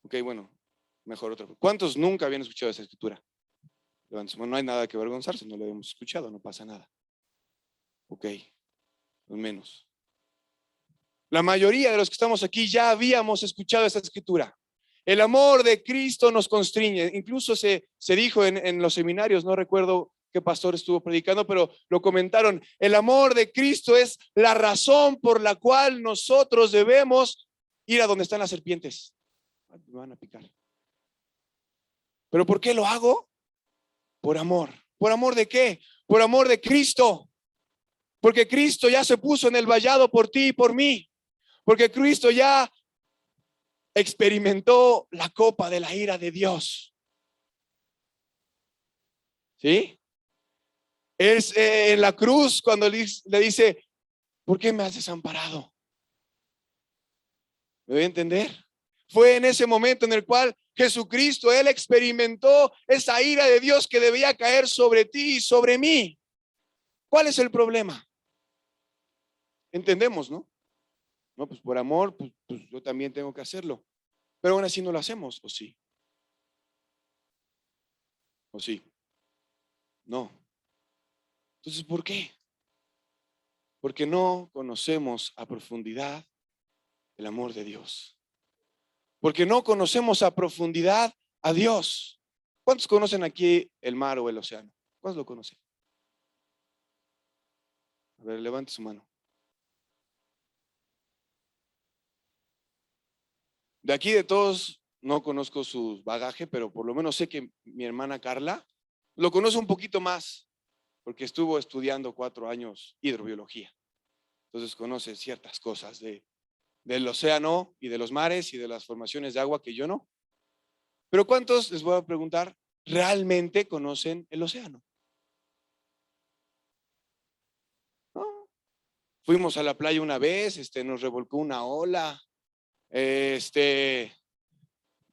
Ok, bueno, mejor otra. ¿Cuántos nunca habían escuchado esa escritura? Bueno, no hay nada que avergonzarse, no lo habíamos escuchado, no pasa nada. Ok, los menos. La mayoría de los que estamos aquí ya habíamos escuchado esa escritura. El amor de Cristo nos constriñe. Incluso se dijo en los seminarios, no recuerdo qué pastor estuvo predicando, pero lo comentaron. El amor de Cristo es la razón por la cual nosotros debemos ir a donde están las serpientes. Me van a picar. ¿Pero por qué lo hago? Por amor. ¿Por amor de qué? Por amor de Cristo. Porque Cristo ya se puso en el vallado por ti y por mí. Porque Cristo ya experimentó la copa de la ira de Dios. ¿Sí? Es en la cruz cuando le dice, ¿por qué me has desamparado? ¿Me voy a entender? Fue en ese momento en el cual Jesucristo, Él experimentó esa ira de Dios que debía caer sobre ti y sobre mí. ¿Cuál es el problema? Entendemos, ¿no? No, pues por amor, pues yo también tengo que hacerlo. Pero aún así no lo hacemos, ¿o sí? ¿O sí? No. Entonces, ¿por qué? Porque no conocemos a profundidad el amor de Dios. Porque no conocemos a profundidad a Dios. ¿Cuántos conocen aquí el mar o el océano? ¿Cuántos lo conocen? A ver, levante su mano. De aquí de todos no conozco su bagaje, pero por lo menos sé que mi hermana Carla lo conoce un poquito más, porque estuvo estudiando 4 años hidrobiología. Entonces conoce ciertas cosas del océano y de los mares y de las formaciones de agua que yo no. Pero ¿cuántos, les voy a preguntar, realmente conocen el océano? ¿No? Fuimos a la playa una vez, nos revolcó una ola,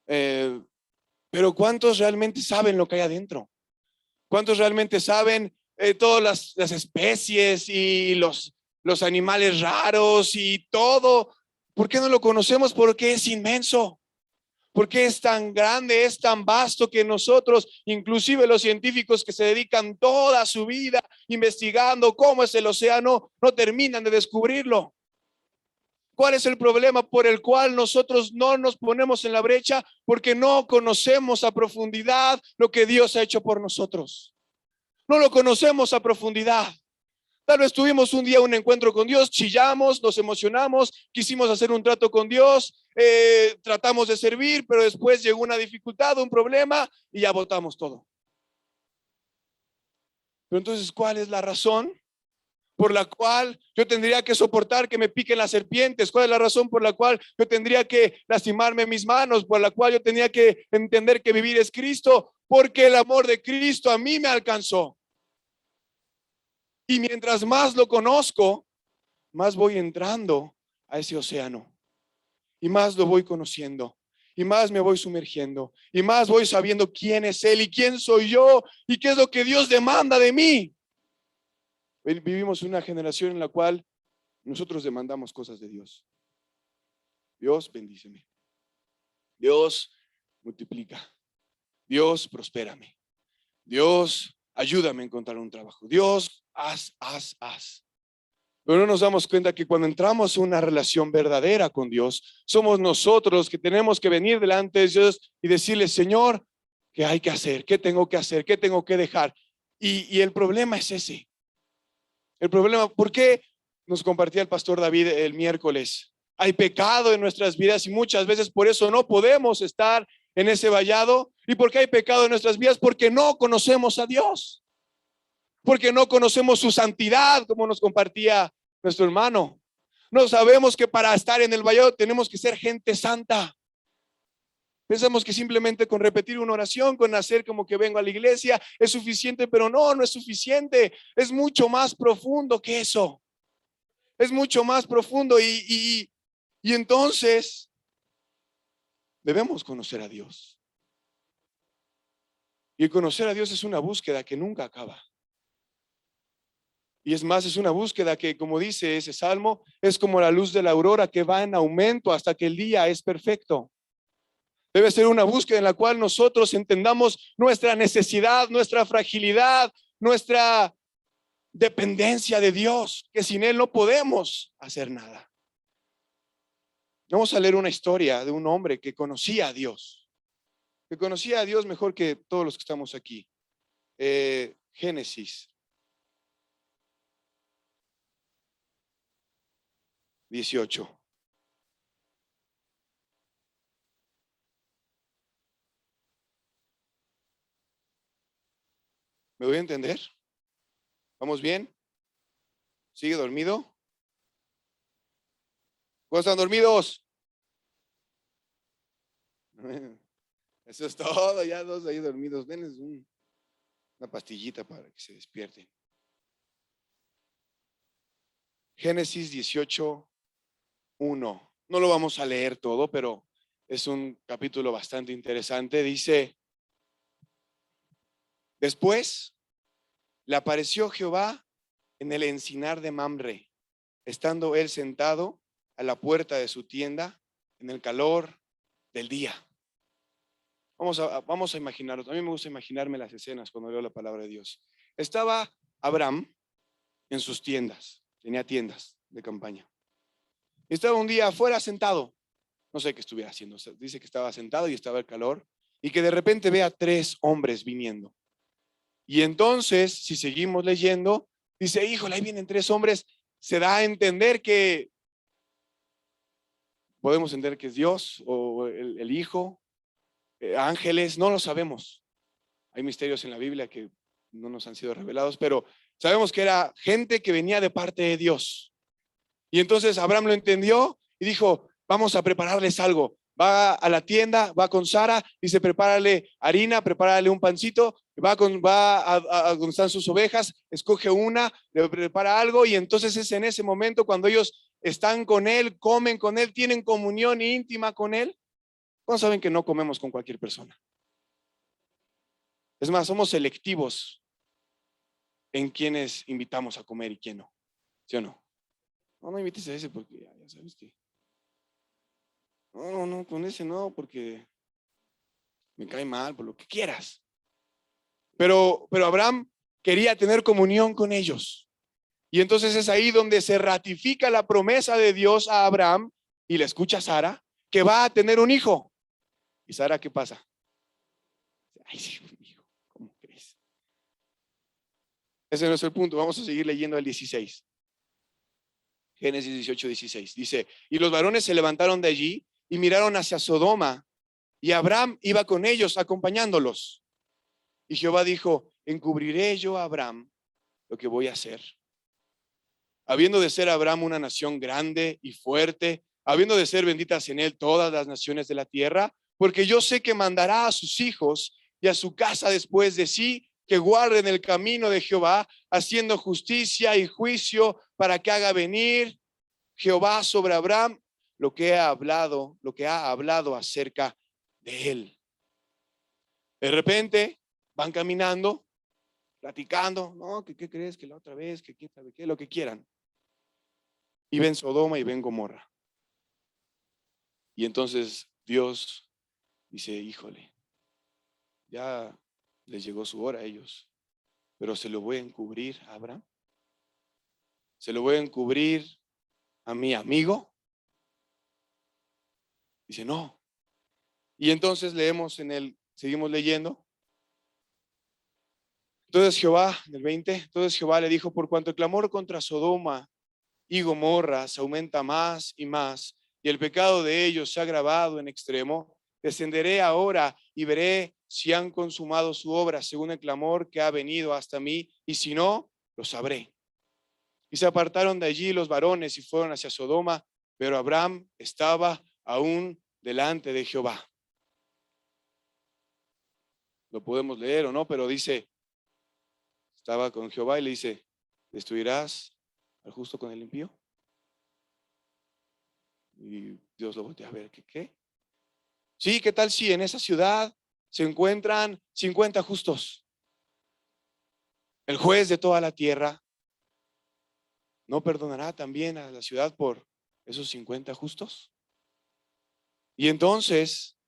pero ¿cuántos realmente saben lo que hay adentro? ¿Cuántos realmente saben todas las especies y los animales raros y todo? ¿Por qué no lo conocemos? Porque es inmenso. Porque es tan grande, es tan vasto que nosotros, inclusive los científicos que se dedican toda su vida investigando cómo es el océano, no terminan de descubrirlo. ¿Cuál es el problema por el cual nosotros no nos ponemos en la brecha? Porque no conocemos a profundidad lo que Dios ha hecho por nosotros. No lo conocemos a profundidad. Tal vez tuvimos un día un encuentro con Dios, chillamos, nos emocionamos, quisimos hacer un trato con Dios, tratamos de servir, pero después llegó una dificultad, un problema y ya botamos todo. Pero entonces, ¿cuál es la razón por la cual yo tendría que soportar que me piquen las serpientes? ¿Cuál es la razón por la cual yo tendría que lastimarme mis manos? Por la cual yo tenía que entender que vivir es Cristo, porque el amor de Cristo a mí me alcanzó. Y mientras más lo conozco, más voy entrando a ese océano y más lo voy conociendo y más me voy sumergiendo y más voy sabiendo quién es Él y quién soy yo y qué es lo que Dios demanda de mí. Vivimos una generación en la cual nosotros demandamos cosas de Dios. Dios, bendíceme. Dios, multiplica. Dios, prospérame. Dios, ayúdame a encontrar un trabajo. Dios, haz. Pero no nos damos cuenta que cuando entramos en una relación verdadera con Dios, somos nosotros que tenemos que venir delante de Dios y decirle, Señor, ¿qué hay que hacer? ¿Qué tengo que hacer? ¿Qué tengo que dejar? Y el problema es ese. El problema, ¿por qué nos compartía el pastor David el miércoles? Hay pecado en nuestras vidas y muchas veces por eso no podemos estar en ese vallado. ¿Y por qué hay pecado en nuestras vidas? Porque no conocemos a Dios. Porque no conocemos su santidad, como nos compartía nuestro hermano. No sabemos que para estar en el vallado tenemos que ser gente santa. Pensamos que simplemente con repetir una oración, con hacer como que vengo a la iglesia, es suficiente, pero no es suficiente. Es mucho más profundo que eso. Es mucho más profundo y entonces debemos conocer a Dios. Y conocer a Dios es una búsqueda que nunca acaba. Y es más, es una búsqueda que, como dice ese salmo, es como la luz de la aurora que va en aumento hasta que el día es perfecto. Debe ser una búsqueda en la cual nosotros entendamos nuestra necesidad, nuestra fragilidad, nuestra dependencia de Dios, que sin Él no podemos hacer nada. Vamos a leer una historia de un hombre que conocía a Dios, mejor que todos los que estamos aquí. Génesis 18. ¿Me voy a entender? ¿Vamos bien? ¿Sigue dormido? ¿Cómo están dormidos? Eso es todo, ya dos ahí dormidos. Denles una pastillita para que se despierten. Génesis 18, 1. No lo vamos a leer todo, pero es un capítulo bastante interesante. Dice, después le apareció Jehová en el encinar de Mamre, estando él sentado a la puerta de su tienda en el calor del día. Vamos a imaginarlo. A mí me gusta imaginarme las escenas cuando leo la palabra de Dios. Estaba Abraham en sus tiendas, tenía tiendas de campaña. Estaba un día afuera sentado, no sé qué estuviera haciendo, dice que estaba sentado y estaba el calor, y que de repente ve a 3 hombres viniendo. Y entonces, si seguimos leyendo, dice, híjole, ahí vienen 3 hombres, se da a entender que podemos entender que es Dios o el Hijo, ángeles, no lo sabemos. Hay misterios en la Biblia que no nos han sido revelados, pero sabemos que era gente que venía de parte de Dios. Y entonces Abraham lo entendió y dijo, vamos a prepararles algo. Va a la tienda, va con Sara, dice, prepárale harina, prepárale un pancito, va a donde están sus ovejas, escoge una, le prepara algo, y entonces es en ese momento cuando ellos están con él, comen con él, tienen comunión íntima con él. ¿Cómo saben que no comemos con cualquier persona? Es más, somos selectivos en quienes invitamos a comer y quién no, ¿sí o no? No invites a ese porque ya sabes que. No, con ese no, porque me cae mal, por lo que quieras. Pero Abraham quería tener comunión con ellos. Y entonces es ahí donde se ratifica la promesa de Dios a Abraham y le escucha a Sara que va a tener un hijo. ¿Y Sara qué pasa? Ay, sí, un hijo, ¿cómo crees? Ese no es el punto. Vamos a seguir leyendo el 16. Génesis 18, 16. Dice, y los varones se levantaron de allí y miraron hacia Sodoma, y Abraham iba con ellos acompañándolos. Y Jehová dijo, encubriré yo a Abraham lo que voy a hacer. Habiendo de ser Abraham una nación grande y fuerte, habiendo de ser benditas en él todas las naciones de la tierra, porque yo sé que mandará a sus hijos y a su casa después de sí, que guarden el camino de Jehová, haciendo justicia y juicio, para que haga venir Jehová sobre Abraham lo que ha hablado acerca de él. De repente van caminando, platicando, no, ¿qué crees? Que la otra vez, que quién sabe qué, lo que quieran. Y ven Sodoma y ven Gomorra. Y entonces Dios dice, híjole, ya les llegó su hora a ellos, pero se lo voy a encubrir a Abraham. Se lo voy a encubrir a mi amigo. Dice, no. Y entonces seguimos leyendo. Entonces Jehová, del 20, entonces Jehová le dijo, por cuanto el clamor contra Sodoma y Gomorra se aumenta más y más, y el pecado de ellos se ha agravado en extremo, descenderé ahora y veré si han consumado su obra según el clamor que ha venido hasta mí, y si no, lo sabré. Y se apartaron de allí los varones y fueron hacia Sodoma, pero Abraham estaba aún delante de Jehová. Lo podemos leer o no, pero dice, estaba con Jehová y le dice, ¿destruirás al justo con el impío? Y Dios lo voltea a ver, ¿qué? Sí, ¿qué tal si en esa ciudad se encuentran 50 justos? El juez de toda la tierra no perdonará también a la ciudad por esos 50 justos. Y entonces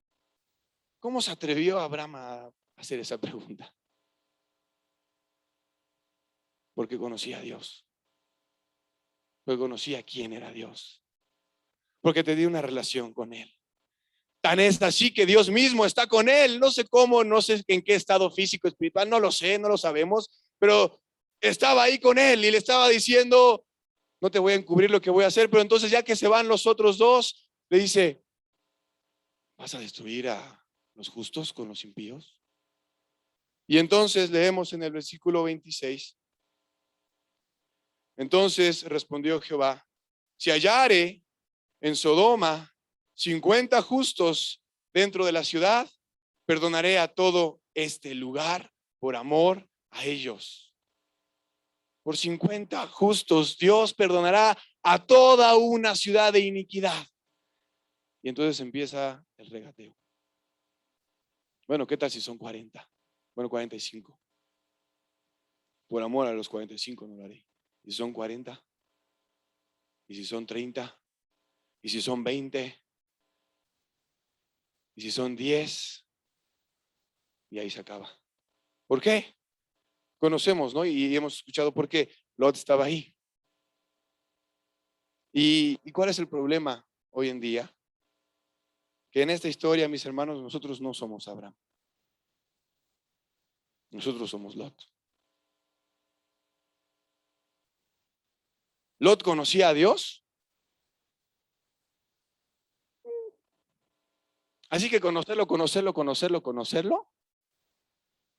¿Cómo se atrevió Abraham a hacer esa pregunta? Porque conocía a Dios. Porque conocía quién era Dios. Porque tenía una relación con Él. Tan es así que Dios mismo está con él. No sé cómo, no sé en qué estado físico, espiritual, no lo sé, no lo sabemos, pero estaba ahí con él y le estaba diciendo, no te voy a encubrir lo que voy a hacer, pero entonces ya que se van los otros dos, le dice, ¿vas a destruir a los justos con los impíos? Y entonces leemos en el versículo 26. Entonces respondió Jehová, si hallare en Sodoma 50 justos dentro de la ciudad, perdonaré a todo este lugar por amor a ellos. Por 50 justos, Dios perdonará a toda una ciudad de iniquidad. Y entonces empieza el regateo. Bueno, ¿qué tal si son 40? Bueno, 45. Por amor a los 45 no lo haré. ¿Y si son 40? ¿Y si son 30? ¿Y si son 20? ¿Y si son 10? Y ahí se acaba. ¿Por qué? Conocemos, ¿no? Y hemos escuchado por qué Lot estaba ahí. ¿Y cuál es el problema hoy en día? Que en esta historia, mis hermanos, nosotros no somos Abraham. Nosotros somos Lot. ¿Lot conocía a Dios? Así que conocerlo,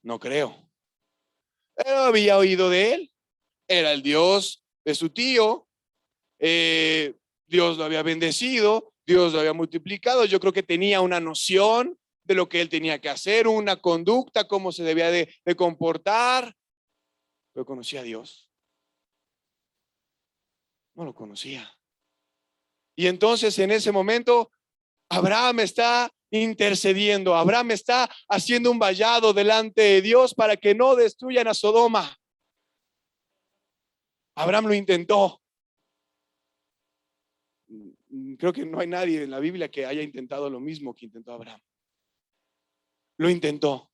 no creo. Pero había oído de él. Era el Dios de su tío. Dios lo había bendecido. Dios lo había multiplicado. Yo creo que tenía una noción de lo que él tenía que hacer, una conducta, cómo se debía de comportar. Pero conocía a Dios. No lo conocía. Y entonces en ese momento Abraham está intercediendo. Abraham está haciendo un vallado delante de Dios para que no destruyan a Sodoma. Abraham lo intentó. Creo que no hay nadie en la Biblia que haya intentado lo mismo que intentó Abraham. Lo intentó.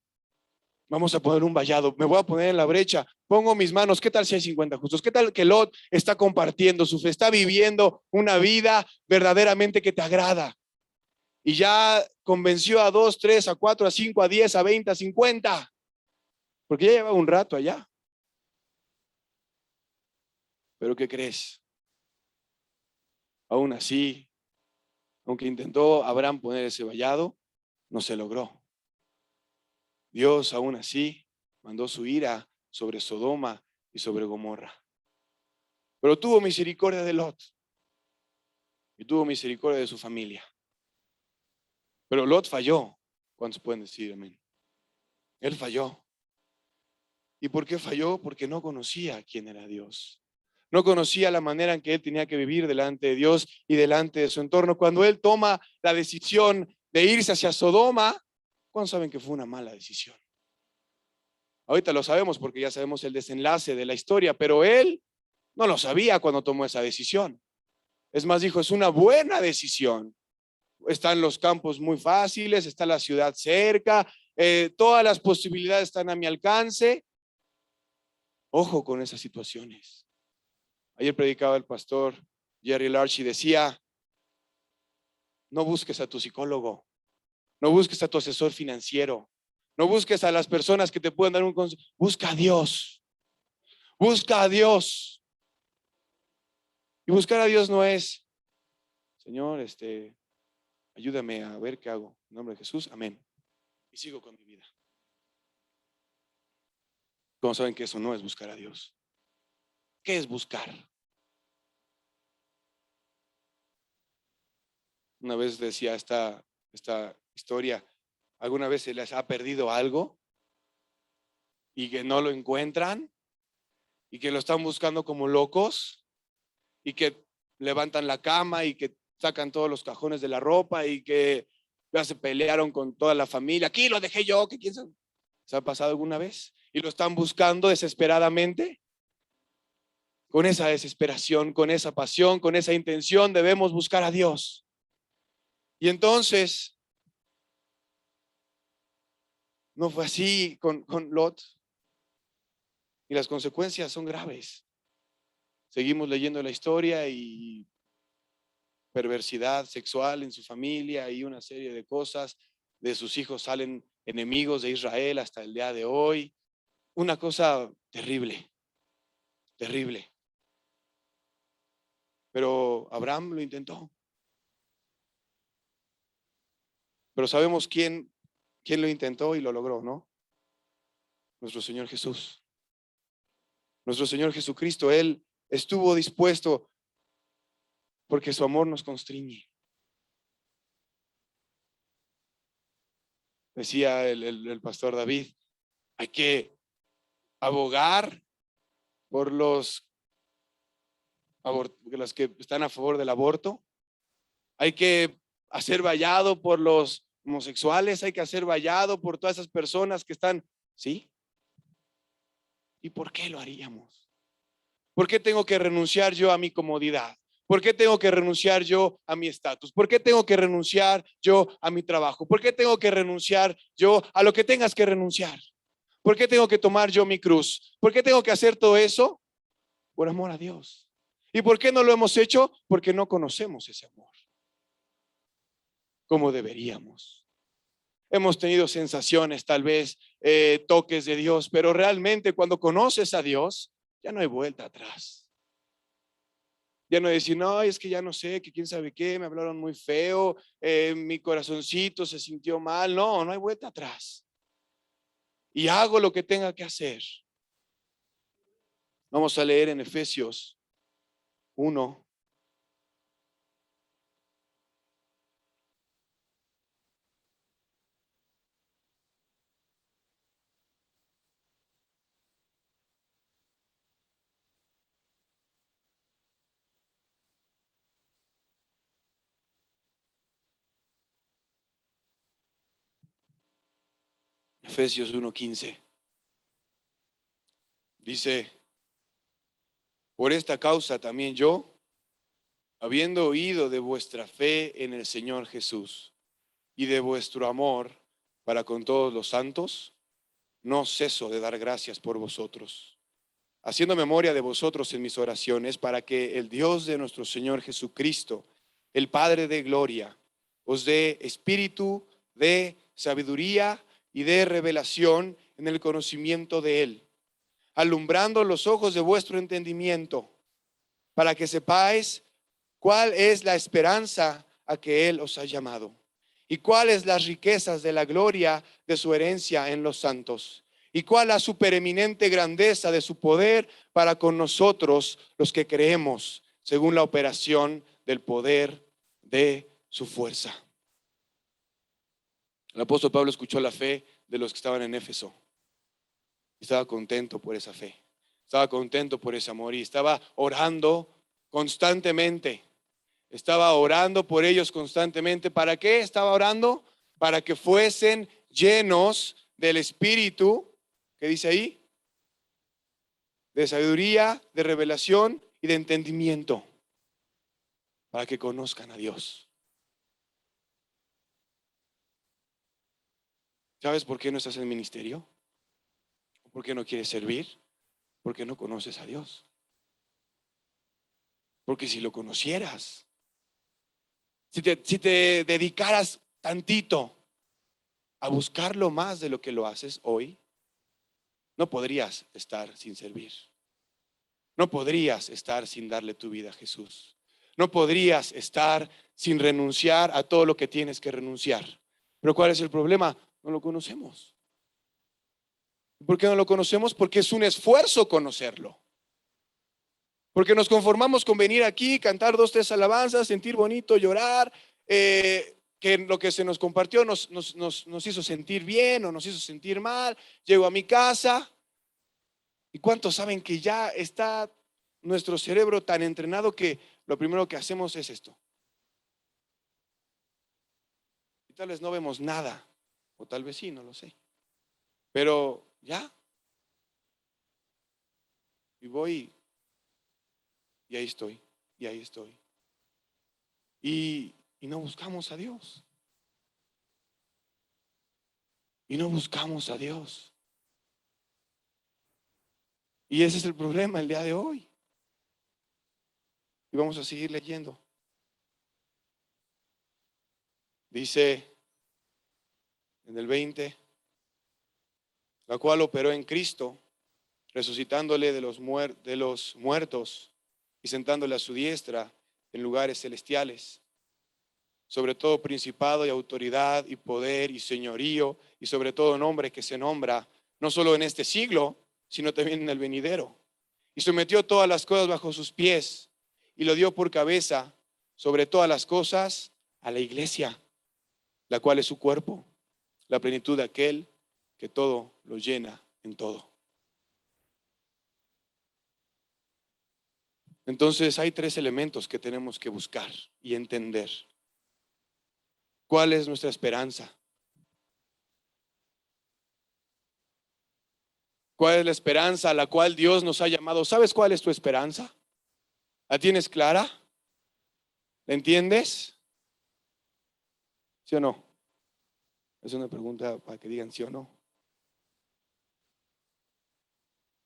Vamos a poner un vallado. Me voy a poner en la brecha. Pongo mis manos. ¿Qué tal si hay 50 justos? ¿Qué tal que Lot está compartiendo su fe? Está viviendo una vida verdaderamente que te agrada. Y ya convenció a 2, 3, a 4, a 5, a 10, a 20, a 50. Porque ya lleva un rato allá. Pero ¿qué crees? Aún así, aunque intentó Abraham poner ese vallado, no se logró. Dios aún así mandó su ira sobre Sodoma y sobre Gomorra. Pero tuvo misericordia de Lot y tuvo misericordia de su familia. Pero Lot falló. ¿Cuántos pueden decir amén? Él falló. ¿Y por qué falló? Porque no conocía quién era Dios. No conocía la manera en que él tenía que vivir delante de Dios y delante de su entorno. Cuando él toma la decisión de irse hacia Sodoma, ¿cuántos saben que fue una mala decisión? Ahorita lo sabemos porque ya sabemos el desenlace de la historia, pero él no lo sabía cuando tomó esa decisión. Es más, dijo, es una buena decisión. Están los campos muy fáciles, está la ciudad cerca, todas las posibilidades están a mi alcance. Ojo con esas situaciones. Ayer predicaba el pastor Jerry Larch y decía, no busques a tu psicólogo, no busques a tu asesor financiero, no busques a las personas que te pueden dar un consejo, busca a Dios, busca a Dios. Y buscar a Dios no es, Señor, ayúdame a ver qué hago. En nombre de Jesús, amén. Y sigo con mi vida. ¿Cómo saben que eso no es buscar a Dios? ¿Qué es buscar? Una vez decía esta historia, ¿alguna vez se les ha perdido algo y que no lo encuentran y que lo están buscando como locos y que levantan la cama y que sacan todos los cajones de la ropa y que ya se pelearon con toda la familia? Aquí lo dejé yo, que quién sabe. ¿Se ha pasado alguna vez? Y lo están buscando desesperadamente. Con esa desesperación, con esa pasión, con esa intención debemos buscar a Dios. Y entonces No fue así con Lot. Y las consecuencias son graves. Seguimos leyendo la historia y perversidad sexual en su familia y una serie de cosas. De sus hijos salen enemigos de Israel hasta el día de hoy. Una cosa terrible, terrible. Pero Abraham lo intentó. Pero sabemos quién lo intentó y lo logró, ¿no? Nuestro Señor Jesús. Nuestro Señor Jesucristo, Él estuvo dispuesto porque su amor nos constriñe. Decía el pastor David, hay que abogar por los que están a favor del aborto. Hay que hacer vallado por los homosexuales, hay que hacer vallado por todas esas personas que están, ¿sí? ¿Y por qué lo haríamos? ¿Por qué tengo que renunciar yo a mi comodidad? ¿Por qué tengo que renunciar yo a mi estatus? ¿Por qué tengo que renunciar yo a mi trabajo? ¿Por qué tengo que renunciar yo a lo que tengas que renunciar? ¿Por qué tengo que tomar yo mi cruz? ¿Por qué tengo que hacer todo eso? Por amor a Dios. ¿Y por qué no lo hemos hecho? Porque no conocemos ese amor como deberíamos. Hemos tenido sensaciones, tal vez toques de Dios, pero realmente cuando conoces a Dios, ya no hay vuelta atrás. Ya no decir, no, es que ya no sé, que quién sabe qué, me hablaron muy feo, mi corazoncito se sintió mal. No, no hay vuelta atrás. Y hago lo que tenga que hacer. Vamos a leer en Efesios 1. Efesios 1:15. Dice, por esta causa también yo, habiendo oído de vuestra fe en el Señor Jesús y de vuestro amor para con todos los santos, no ceso de dar gracias por vosotros, haciendo memoria de vosotros en mis oraciones, para que el Dios de nuestro Señor Jesucristo, el Padre de gloria, os dé espíritu de sabiduría y de revelación en el conocimiento de Él, alumbrando los ojos de vuestro entendimiento, para que sepáis cuál es la esperanza a que Él os ha llamado, y cuáles las riquezas de la gloria de su herencia en los santos, y cuál la supereminente grandeza de su poder para con nosotros los que creemos, según la operación del poder de su fuerza. El apóstol Pablo escuchó la fe de los que estaban en Éfeso. Estaba contento por esa fe. Estaba contento por ese amor y estaba orando constantemente. Estaba orando por ellos constantemente. ¿Para qué estaba orando? Para que fuesen llenos del Espíritu, ¿qué dice ahí? De sabiduría, de revelación y de entendimiento. Para que conozcan a Dios. ¿Sabes por qué no estás en el ministerio? ¿Por qué no quieres servir? Porque no conoces a Dios. Porque si lo conocieras, si te dedicaras tantito a buscarlo más de lo que lo haces hoy, no podrías estar sin servir. No podrías estar sin darle tu vida a Jesús. No podrías estar sin renunciar a todo lo que tienes que renunciar. Pero ¿cuál es el problema? No lo conocemos. ¿Por qué no lo conocemos? Porque es un esfuerzo conocerlo. Porque nos conformamos con venir aquí, cantar 2, 3 alabanzas, sentir bonito, llorar, que lo que se nos compartió nos hizo sentir bien o nos hizo sentir mal. Llego a mi casa y ¿cuántos saben que ya está nuestro cerebro tan entrenado que lo primero que hacemos es esto? Y tal vez no vemos nada, o tal vez sí, no lo sé. Pero ya, y voy, y ahí estoy, y ahí estoy. Y no buscamos a Dios. y no buscamos a Dios. Y ese es el problema el día de hoy. Y vamos a seguir leyendo. Dice en el 20, la cual operó en Cristo, resucitándole de los muertos y sentándole a su diestra en lugares celestiales, sobre todo principado y autoridad y poder y señorío y sobre todo nombre que se nombra, no solo en este siglo, sino también en el venidero. Y sometió todas las cosas bajo sus pies y lo dio por cabeza sobre todas las cosas a la iglesia, la cual es su cuerpo, la plenitud de aquel que todo lo llena en todo. Entonces hay tres elementos que tenemos que buscar y entender. ¿Cuál es nuestra esperanza? ¿Cuál es la esperanza a la cual Dios nos ha llamado? ¿Sabes cuál es tu esperanza? ¿La tienes clara? ¿La entiendes? ¿Sí o no? Es una pregunta para que digan sí o no.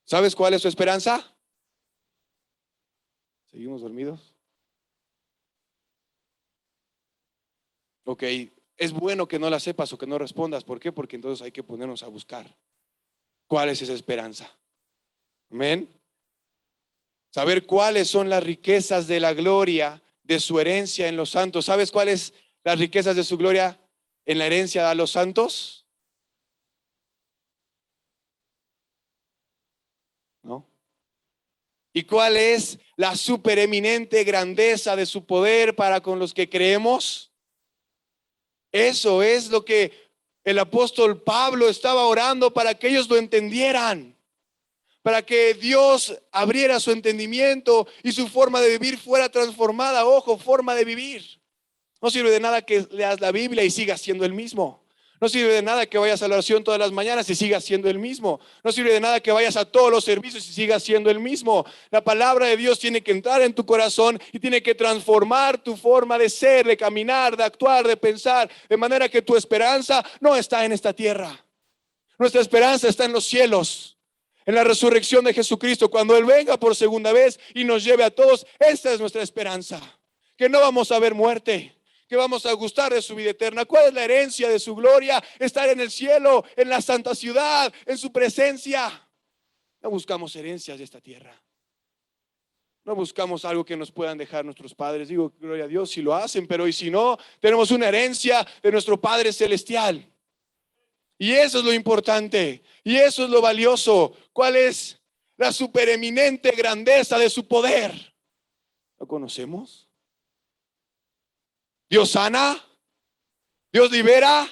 ¿Sabes cuál es tu esperanza? ¿Seguimos dormidos? Ok, es bueno que no la sepas o que no respondas. ¿Por qué? Porque entonces hay que ponernos a buscar. ¿Cuál es esa esperanza? Amén. Saber cuáles son las riquezas de la gloria de su herencia en los santos. ¿Sabes cuáles las riquezas de su gloria en la herencia a los santos? ¿No? ¿Y cuál es la supereminente grandeza de su poder para con los que creemos? Eso es lo que el apóstol Pablo estaba orando para que ellos lo entendieran, para que Dios abriera su entendimiento y su forma de vivir fuera transformada. Ojo, forma de vivir. No sirve de nada que leas la Biblia y sigas siendo el mismo. No sirve de nada que vayas a la oración todas las mañanas y sigas siendo el mismo. No sirve de nada que vayas a todos los servicios y sigas siendo el mismo. La palabra de Dios tiene que entrar en tu corazón y tiene que transformar tu forma de ser, de caminar, de actuar, de pensar, de manera que tu esperanza no está en esta tierra. Nuestra esperanza está en los cielos, en la resurrección de Jesucristo, cuando Él venga por segunda vez y nos lleve a todos. Esta es nuestra esperanza, que no vamos a ver muerte, que vamos a gustar de su vida eterna. ¿Cuál es la herencia de su gloria? Estar en el cielo, en la santa ciudad, en su presencia. No buscamos herencias de esta tierra. No buscamos algo que nos puedan dejar nuestros padres. Digo, gloria a Dios si lo hacen, pero y si no, tenemos una herencia de nuestro Padre Celestial. Y eso es lo importante, y eso es lo valioso. ¿Cuál es la supereminente grandeza de su poder? ¿Lo conocemos? Dios sana, Dios libera.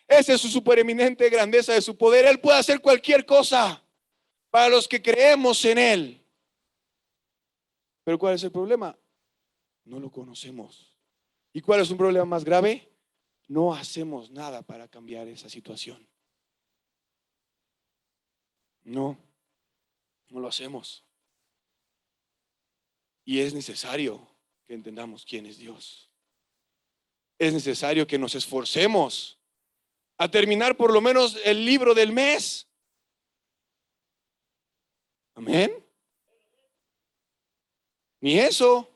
Esa es su supereminente grandeza de su poder. Él puede hacer cualquier cosa para los que creemos en Él. Pero ¿cuál es el problema? No lo conocemos. ¿Y cuál es un problema más grave? No hacemos nada para cambiar esa situación. No lo hacemos. Y es necesario que entendamos quién es Dios. Es necesario que nos esforcemos a terminar por lo menos el libro del mes. Amén. Ni eso.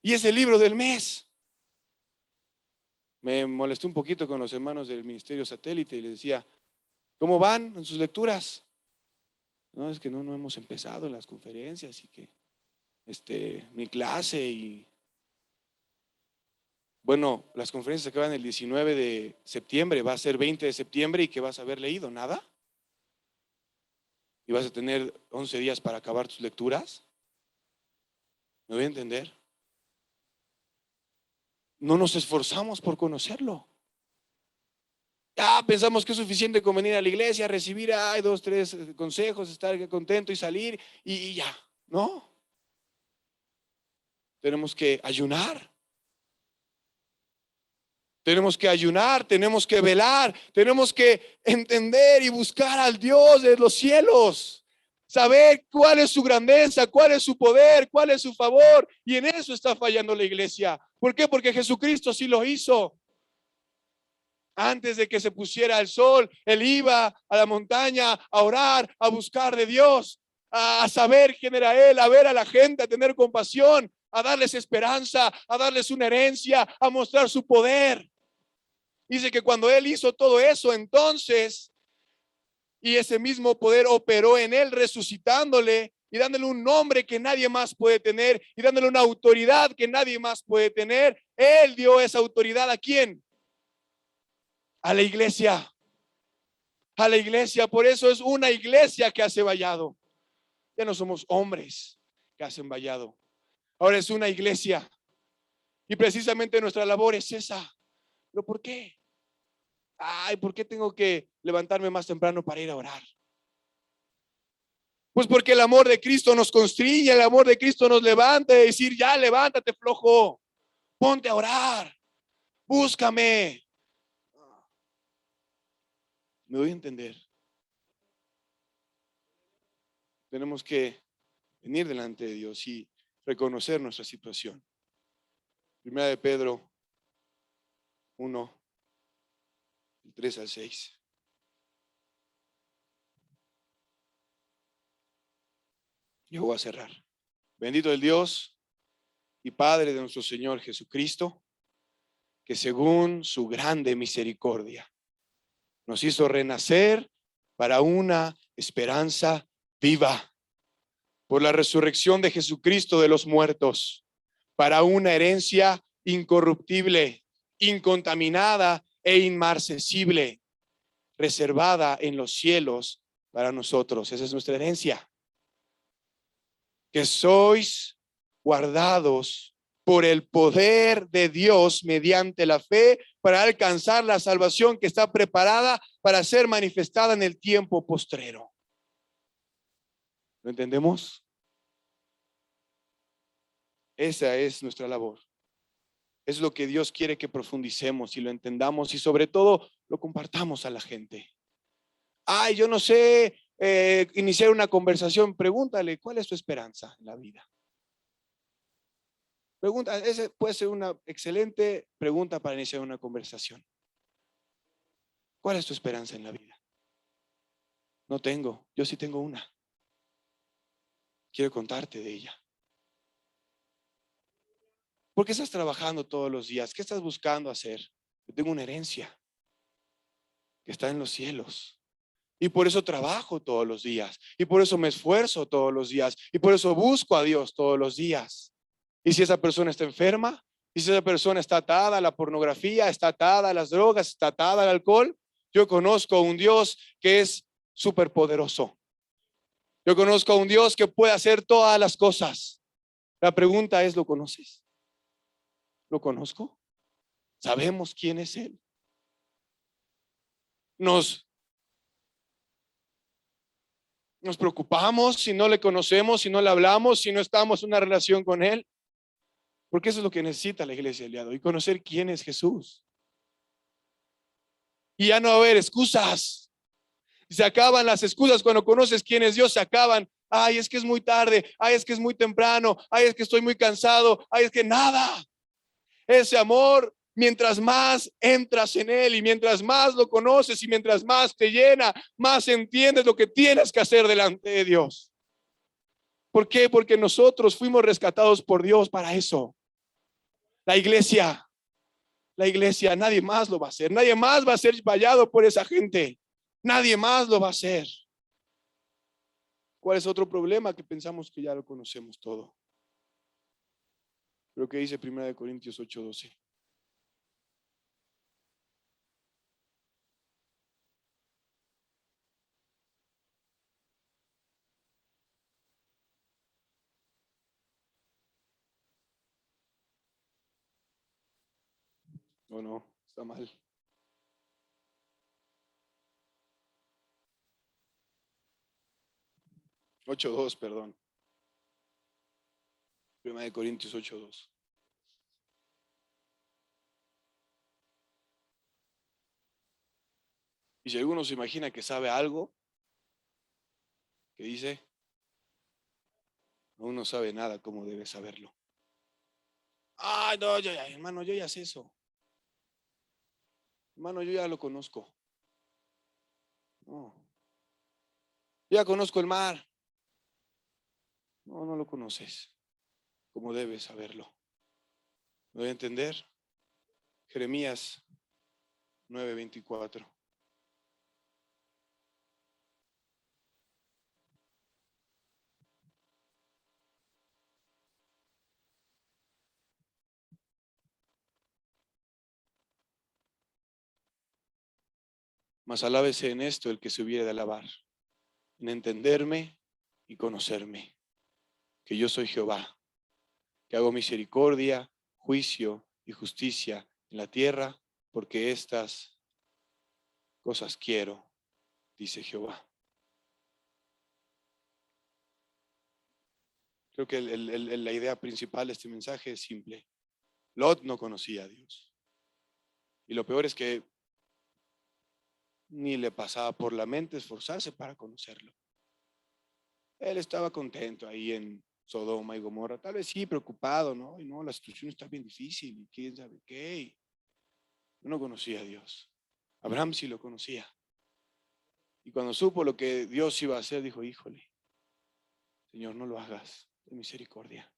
Y es el libro del mes. Me molesté un poquito con los hermanos del Ministerio Satélite y les decía, ¿cómo van en sus lecturas? No, es que no hemos empezado las conferencias y que mi clase y bueno, las conferencias acaban el 19 de septiembre, va a ser 20 de septiembre y ¿qué vas a haber leído? ¿Nada? ¿Y vas a tener 11 días para acabar tus lecturas? ¿Me voy a entender? No nos esforzamos por conocerlo. Ya pensamos que es suficiente con venir a la iglesia, recibir 2, 3 consejos, estar contento y salir y ya. No. Tenemos que ayunar. Tenemos que ayunar, tenemos que velar, tenemos que entender y buscar al Dios de los cielos. Saber cuál es su grandeza, cuál es su poder, cuál es su favor. Y en eso está fallando la iglesia. ¿Por qué? Porque Jesucristo sí lo hizo. Antes de que se pusiera el sol, él iba a la montaña a orar, a buscar de Dios, a saber quién era él, a ver a la gente, a tener compasión, a darles esperanza, a darles una herencia, a mostrar su poder. Dice que cuando él hizo todo eso, entonces, y ese mismo poder operó en él, resucitándole y dándole un nombre que nadie más puede tener y dándole una autoridad que nadie más puede tener. Él dio esa autoridad ¿a quién? A la iglesia. A la iglesia. Por eso es una iglesia que hace vallado. Ya no somos hombres que hacen vallado. Ahora es una iglesia. Y precisamente nuestra labor es esa. ¿Pero por qué? Ay, ¿por qué tengo que levantarme más temprano para ir a orar? Pues porque el amor de Cristo nos constriñe, el amor de Cristo nos levanta, y decir, ya levántate flojo, ponte a orar, búscame. ¿Me doy a entender? Tenemos que venir delante de Dios y reconocer nuestra situación. Primera de Pedro 1, 3 al 6. Yo voy a cerrar. Bendito el Dios y Padre de nuestro Señor Jesucristo, que según su grande misericordia nos hizo renacer para una esperanza viva por la resurrección de Jesucristo de los muertos, para una herencia incorruptible, incontaminada e inmarcesible, reservada en los cielos para nosotros. Esa es nuestra herencia. Que sois guardados por el poder de Dios mediante la fe para alcanzar la salvación que está preparada para ser manifestada en el tiempo postrero. ¿Lo entendemos? Esa es nuestra labor. Es lo que Dios quiere que profundicemos y lo entendamos y sobre todo lo compartamos a la gente. Ay, yo no sé iniciar una conversación. Pregúntale, ¿cuál es tu esperanza en la vida? Pregunta, esa puede ser una excelente pregunta para iniciar una conversación. ¿Cuál es tu esperanza en la vida? No tengo, yo sí tengo una. Quiero contarte de ella. ¿Por qué estás trabajando todos los días? ¿Qué estás buscando hacer? Yo tengo una herencia que está en los cielos. Y por eso trabajo todos los días. Y por eso me esfuerzo todos los días. Y por eso busco a Dios todos los días. Y si esa persona está enferma, y si esa persona está atada a la pornografía, está atada a las drogas, está atada al alcohol, yo conozco a un Dios que es superpoderoso. Yo conozco a un Dios que puede hacer todas las cosas. La pregunta es, ¿lo conoces? ¿Lo conozco? ¿Sabemos quién es Él? Nos preocupamos si no le conocemos, si no le hablamos, si no estamos en una relación con Él. Porque eso es lo que necesita la iglesia del día de hoy, conocer quién es Jesús. Y ya no va a haber excusas. Se acaban las excusas cuando conoces quién es Dios, se acaban. Ay, es que es muy tarde. Ay, es que es muy temprano. Ay, es que estoy muy cansado. Ay, es que nada. Ese amor, mientras más entras en él y mientras más lo conoces y mientras más te llena, más entiendes lo que tienes que hacer delante de Dios. ¿Por qué? Porque nosotros fuimos rescatados por Dios para eso. La iglesia, nadie más lo va a hacer. Nadie más va a ser vallado por esa gente. Nadie más lo va a hacer. ¿Cuál es otro problema? Que pensamos que ya lo conocemos todo. Lo que dice 1 Corintios 8:12. No, está mal. 8:2, perdón. 1 Corintios 8:2. Y si alguno se imagina que sabe algo, que dice, aún no sabe nada como debe saberlo. Ay, no, hermano, yo ya sé eso. Hermano, yo ya lo conozco. No. Yo ya conozco el mar. No, no lo conoces como debes saberlo. ¿Me voy a entender? Jeremías 9:24. Mas alábese en esto el que se hubiere de alabar, en entenderme y conocerme, que yo soy Jehová, que hago misericordia, juicio y justicia en la tierra, porque estas cosas quiero, dice Jehová. Creo que la idea principal de este mensaje es simple. Lot no conocía a Dios. Y lo peor es que ni le pasaba por la mente esforzarse para conocerlo. Él estaba contento ahí en Sodoma y Gomorra, tal vez sí, preocupado, ¿no? Y no, la situación está bien difícil y quién sabe qué. No conocía a Dios. Abraham sí lo conocía. Y cuando supo lo que Dios iba a hacer, dijo, híjole, Señor, no lo hagas, de misericordia.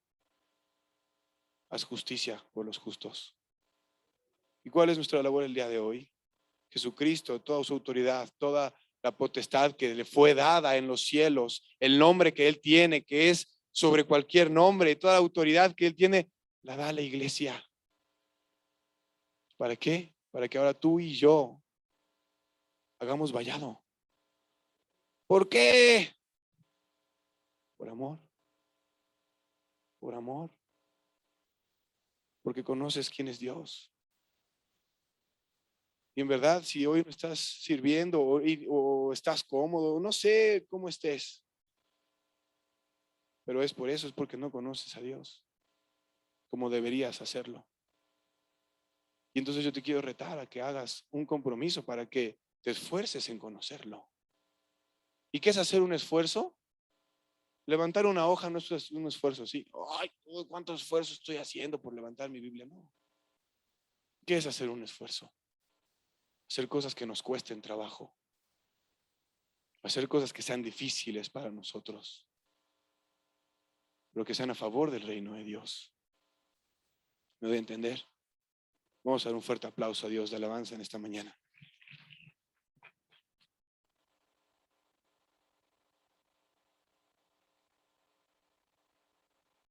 Haz justicia por los justos. ¿Y cuál es nuestra labor el día de hoy? Jesucristo, toda su autoridad, toda la potestad que le fue dada en los cielos, el nombre que Él tiene, que es sobre cualquier nombre, y toda la autoridad que Él tiene, la da a la iglesia. ¿Para qué? Para que ahora tú y yo hagamos vallado. ¿Por qué? Por amor. Por amor. Porque conoces quién es Dios. Y en verdad, si hoy no estás sirviendo o estás cómodo, no sé cómo estés, pero es por eso, es porque no conoces a Dios como deberías hacerlo. Y entonces yo te quiero retar a que hagas un compromiso para que te esfuerces en conocerlo. ¿Y qué es hacer un esfuerzo? Levantar una hoja no es un esfuerzo, sí. Ay, ¿cuánto esfuerzo estoy haciendo por levantar mi Biblia? No. ¿Qué es hacer un esfuerzo? Hacer cosas que nos cuesten trabajo. Hacer cosas que sean difíciles para nosotros, pero que sean a favor del reino de Dios. ¿Me doy a entender? Vamos a dar un fuerte aplauso a Dios de alabanza en esta mañana.